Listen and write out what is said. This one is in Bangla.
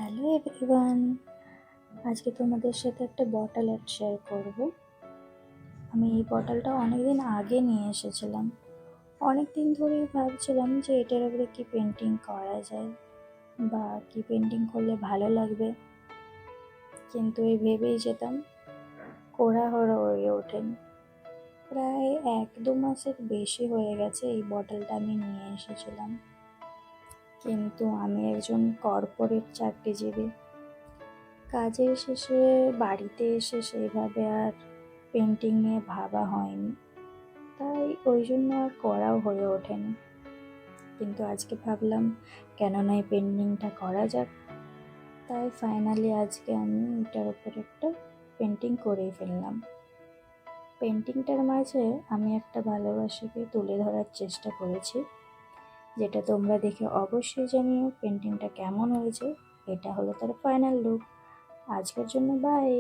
হ্যালো এভরিওয়ান, আজকে তোমাদের সাথে একটা বটল আর্ট শেয়ার করব। আমি এই বটলটা অনেকদিন আগে নিয়ে এসেছিলাম। অনেক দিন ধরেই ভাবছিলাম যে এটার উপরে কি পেন্টিং করা যায় বা কি পেন্টিং করলে ভালো লাগবে, কিন্তু এই ভেবেই যেতাম, করা হয়ে ওঠেনি। প্রায় 1-2 মাসের বেশি হয়ে গেছে এই বটলটা আমি নিয়ে এসেছিলাম, কিন্তু আমি একজন কর্পোরেট চাকরিজীবী। কাজের শেষে বাড়িতে এসে সেইভাবে আর পেন্টিং নিয়ে ভাবা হয়নি, তাই ওই জন্য আর করাও হয়ে ওঠেনি। কিন্তু আজকে ভাবলাম কেন না এই পেন্টিংটা করা যাক, তাই ফাইনালি আজকে আমি এটার উপর একটা পেন্টিং করেই ফেললাম। পেন্টিংটার মাঝে আমি একটা ভালোবাসাকে তুলে ধরার চেষ্টা করেছি, যেটা তোমরা দেখে অবশ্যই জানিও পেন্টিংটা কেমন হয়েছে। এটা হলো তার ফাইনাল লুক। আজকের জন্য বাই।